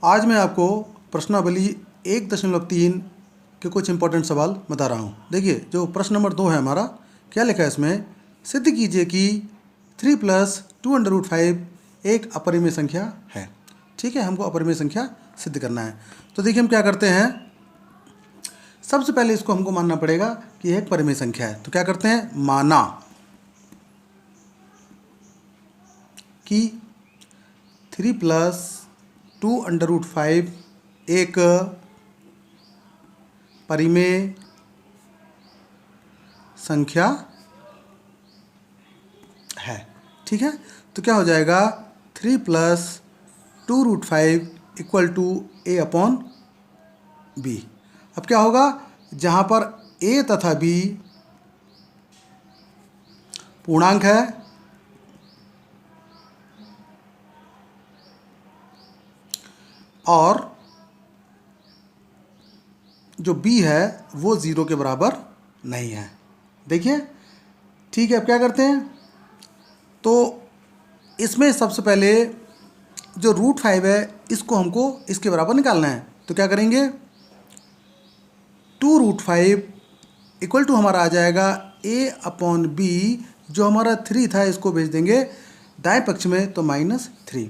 आज मैं आपको प्रश्नावली 1.3 के कुछ इंपॉर्टेंट सवाल बता रहा हूँ। देखिए, जो प्रश्न नंबर 2 है हमारा, क्या लिखा है इसमें, सिद्ध कीजिए कि 3 + 2√5 एक अपरिमेय संख्या है। ठीक है, हमको अपरिमेय संख्या सिद्ध करना है। तो देखिए हम क्या करते हैं, सबसे पहले इसको हमको मानना पड़ेगा कि यह एक परिमेय संख्या है। तो क्या करते हैं, माना कि 3 + 2√5 एक परिमेय संख्या है। ठीक है, तो क्या हो जाएगा, 3 + 2√5 = a/b। अब क्या होगा, जहाँ पर a तथा b पूर्णांक है और जो b है वो 0 के बराबर नहीं है। देखिए, ठीक है, अब क्या करते हैं, तो इसमें सबसे पहले जो √5 है इसको हमको इसके बराबर निकालना है। तो क्या करेंगे, 2√5 = हमारा आ जाएगा a/b। जो हमारा 3 था इसको भेज देंगे दाएं पक्ष में, तो -3।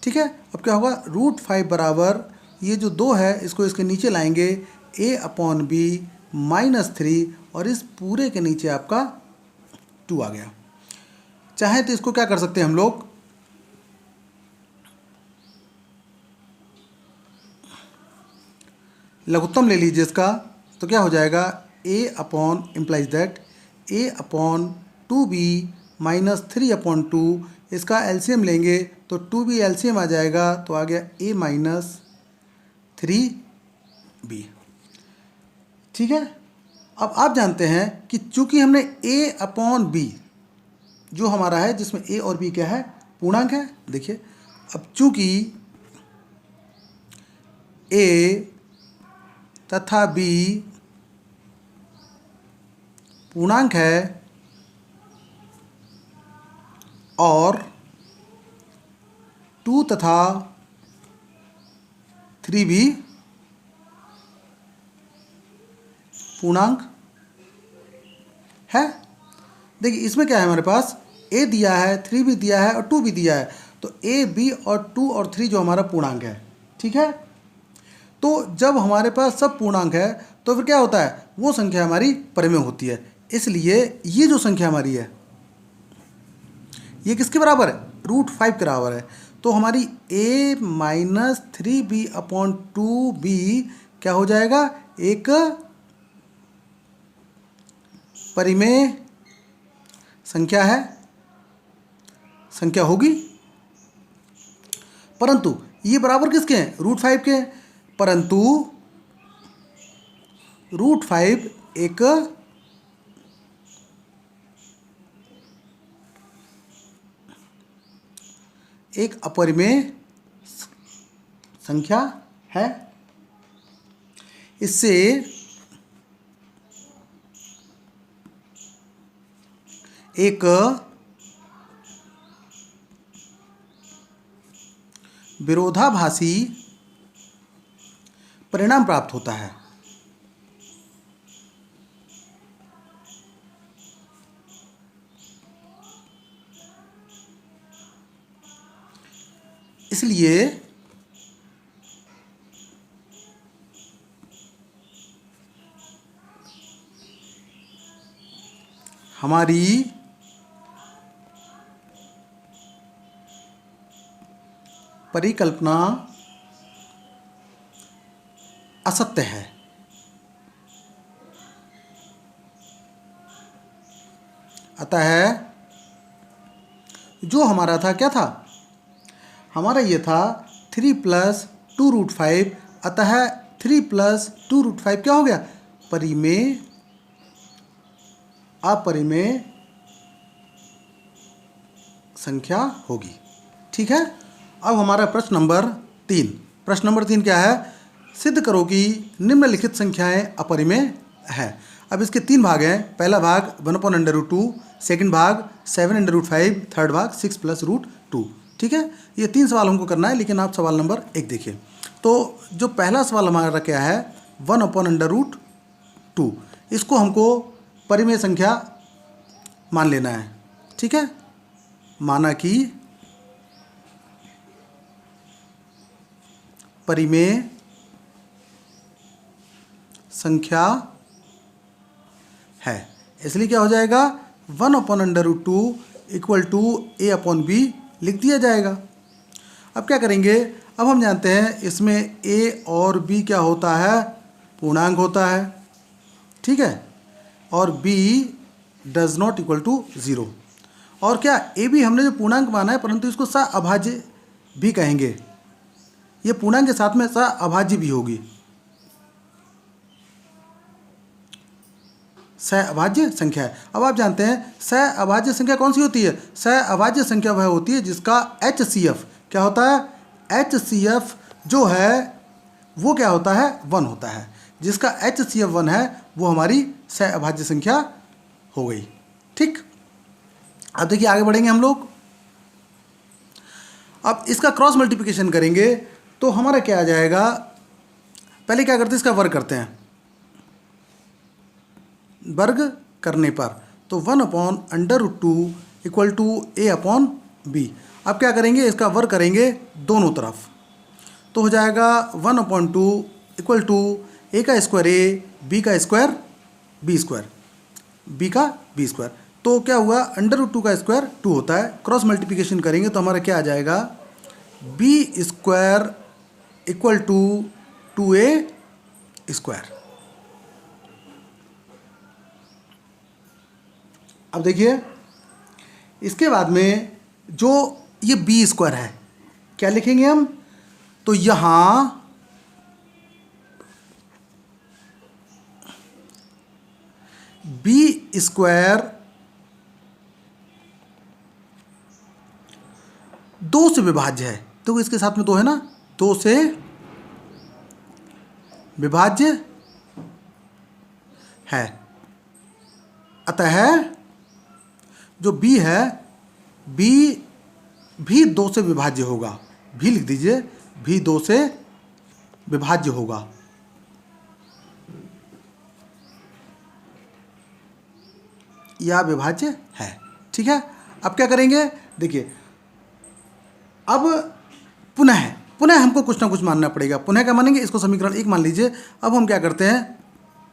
ठीक है, अब क्या होगा, √5 बराबर ये जो 2 है इसको इसके नीचे लाएंगे, a/b -3, और इस पूरे के नीचे आपका 2 आ गया। चाहे तो इसको क्या कर सकते हैं हम लोग, लघुत्तम ले लीजिए इसका। तो क्या हो जाएगा, a/implies that a/2b -3/2। इसका एलसीएम लेंगे तो 2b एलसीएम आ जाएगा, तो आ गया a -3b। ठीक है, अब आप जानते हैं कि चूंकि हमने a/b जो हमारा है, जिसमें a और b क्या है, पूर्णांक है। देखिए, अब चूंकि a तथा b पूर्णांक है और 2 तथा 3 भी पूर्णांक है। देखिए, इसमें क्या है, हमारे पास a दिया है, 3 भी दिया है और 2 भी दिया है। तो a, b और 2 और 3 जो हमारा पूर्णांक है। ठीक है, तो जब हमारे पास सब पूर्णांक है तो फिर क्या होता है, वो संख्या हमारी परिमेय होती है। इसलिए ये जो संख्या हमारी है ये किसके बराबर है, √5 के बराबर है। तो हमारी a -3b/2b क्या हो जाएगा, एक परिमेय संख्या है, संख्या होगी। परंतु ये बराबर किसके हैं, √5 के। परंतु √5 एक अपरिमेय संख्या है। इससे एक विरोधाभासी परिणाम प्राप्त होता है। इसलिए हमारी परिकल्पना असत्य है। अतः जो हमारा था, क्या था हमारा, ये था 3 + 2√5। अतः 3 + 2√5 क्या हो गया, परिमेय अपरिमेय संख्या होगी। ठीक है, अब हमारा प्रश्न नंबर 3। प्रश्न नंबर 3 क्या है, सिद्ध करो कि निम्नलिखित संख्याएं अपरिमेय है। अब इसके 3 भाग हैं। पहला भाग 1/√2, सेकंड भाग 7/5, थर्ड भाग 6 + √2। ठीक है, ये 3 सवाल हमको करना है, लेकिन आप सवाल नंबर 1 देखिए। तो जो पहला सवाल हमारा क्या है, 1/√2, इसको हमको परिमेय संख्या मान लेना है। ठीक है, माना कि परिमेय संख्या है, इसलिए क्या हो जाएगा, 1/√2 इक्वल टू a/b लिख दिया जाएगा। अब क्या करेंगे, अब हम जानते हैं इसमें a और b क्या होता है, पूर्णांक होता है। ठीक है, और b does not equal to 0। और क्या ए भी हमने जो पूर्णांक माना है, परंतु इसको सहअभाज्य भी कहेंगे, ये पूर्णांक के साथ में सहअभाज्य भी होगी, सहअभाज्य संख्या है। अब आप जानते हैं सहअभाज्य संख्या कौन सी होती है, सहअभाज्य संख्या वह होती है जिसका HCF क्या होता है, HCF जो है वो क्या होता है, 1 होता है। जिसका HCF 1 है वो हमारी सहअभाज्य संख्या हो गई। ठीक, अब देखिए आगे बढ़ेंगे हम लोग। अब इसका क्रॉस मल्टीप्लिकेशन करेंगे तो हमारा क्या आ जाएगा, पहले क्या करते हैं, इसका वर्ग करते हैं। वर्ग करने पर तो 1/√2 इक्वल टू a/b। अब क्या करेंगे, इसका वर्ग करेंगे दोनों तरफ, तो हो जाएगा 1/2 इक्वल टू a का स्क्वायर a, b का स्क्वायर b का b स्क्वायर। तो क्या हुआ, √2 का स्क्वायर 2 होता है। क्रॉस मल्टीप्लिकेशन करेंगे तो हमारा क्या आ जाएगा, b square equal to 2a square. अब देखिए इसके बाद में जो ये b स्क्वायर है, क्या लिखेंगे हम, तो यहाँ b स्क्वायर 2 से विभाज्य है, तो इसके साथ में 2 है ना, 2 से विभाज्य है। अतः जो b है, b भी 2 से विभाज्य होगा, भी लिख दीजिए, भी 2 से विभाज्य होगा। या विभाज्य है। ठीक है, अब क्या करेंगे, देखिए अब पुनः हमको कुछ ना कुछ मानना पड़ेगा। पुनः क्या मानेंगे, इसको समीकरण 1 मान लीजिए। अब हम क्या करते हैं,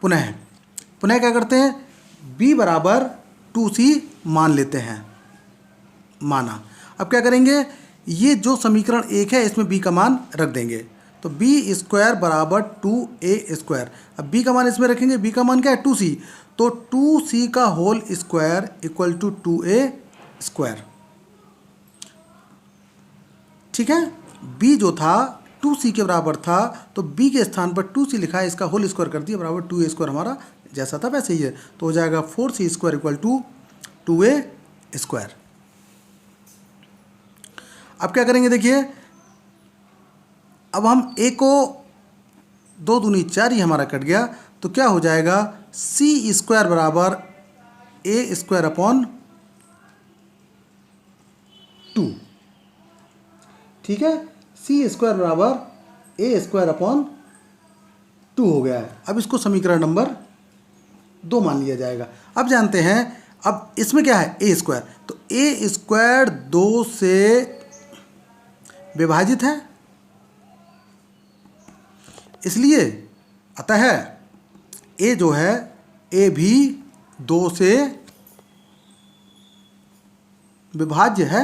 पुनः क्या करते हैं, b बराबर 2c मान लेते हैं, माना। अब क्या करेंगे, ये जो समीकरण 1 है इसमें b का मान रख देंगे, तो b स्क्वायर बराबर 2a स्क्वायर। अब b का मान इसमें रखेंगे, b का मान क्या है, 2c, तो 2c का whole square equal to 2a square. ठीक है, b जो था 2c के बराबर था, तो b के स्थान पर 2c लिखा है, इसका होल स्क्वायर कर दिया, बराबर 2a स्क्वायर हमारा जैसा था वैसे ही है, तो हो जाएगा 4c square equal to 2a square. अब क्या करेंगे, देखिए अब हम a को 2 दूनी 4 ही हमारा कट गया, तो क्या हो जाएगा, c स्क्वायर बराबर a स्क्वायर अपॉन 2। ठीक है, c स्क्वायर बराबर a स्क्वायर अपॉन 2 हो गया है। अब इसको समीकरण नंबर 2 मान लिया जाएगा। अब जानते हैं, अब इसमें क्या है, a स्क्वायर, तो a स्क्वायर 2 से विभाजित है, इसलिए अतः a जो है, a भी 2 से विभाज्य है।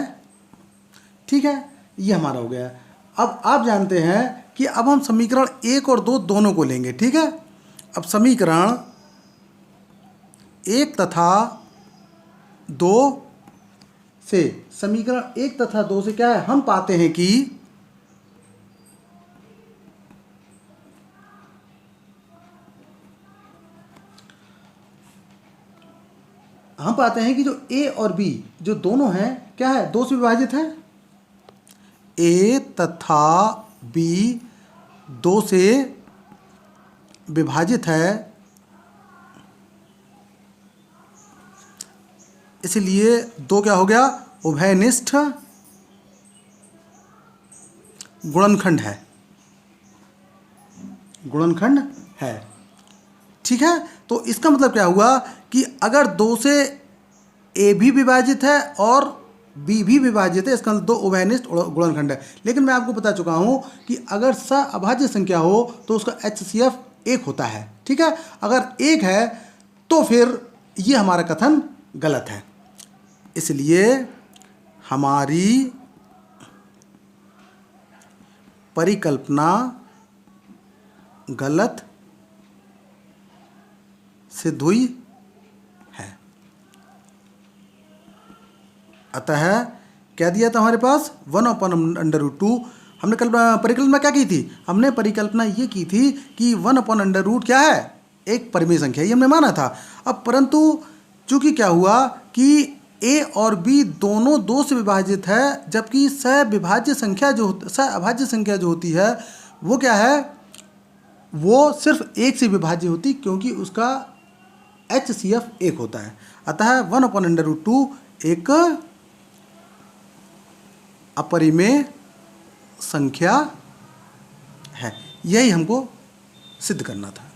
ठीक है, ये हमारा हो गया। अब आप जानते हैं कि अब हम समीकरण 1 और 2 दोनों को लेंगे। ठीक है, अब समीकरण 1 तथा 2 से, समीकरण 1 तथा 2 से क्या है, हम पाते हैं कि जो a और b जो दोनों हैं क्या है, 2 से विभाजित है। a तथा b 2 से विभाजित है, इसलिए 2 क्या हो गया, उभयनिष्ठ गुणनखंड है। गुणनखंड है। ठीक है, तो इसका मतलब क्या हुआ कि अगर 2 से ए भी विभाजित है और बी भी विभाजित है, इसका मतलब 2 उभयनिष्ठ गुणनखंड है। लेकिन मैं आपको बता चुका हूं कि अगर सअभाज्य संख्या हो तो उसका HCF 1 होता है। ठीक है, अगर 1 है तो फिर ये हमारा कथन गलत है। इसलिए हमारी परिकल्पना गलत सिद्ध हुई है। अतः क्या दिया था हमारे पास 1/√2। हमने कल परिकल्पना क्या की थी? हमने परिकल्पना ये की थी कि 1/√, क्या है, एक परिमेय संख्या, ये हमने माना था। अब परंतु चूंकि क्या हुआ कि ए और बी दोनों 2 से विभाजित है, जबकि सअभाज्य संख्या जो होती है वो क्या है, वो सिर्फ 1 से विभाज्य होती, क्योंकि उसका HCF 1 होता है। अतः 1/√2 एक अपरिमेय संख्या है। यही हमको सिद्ध करना था।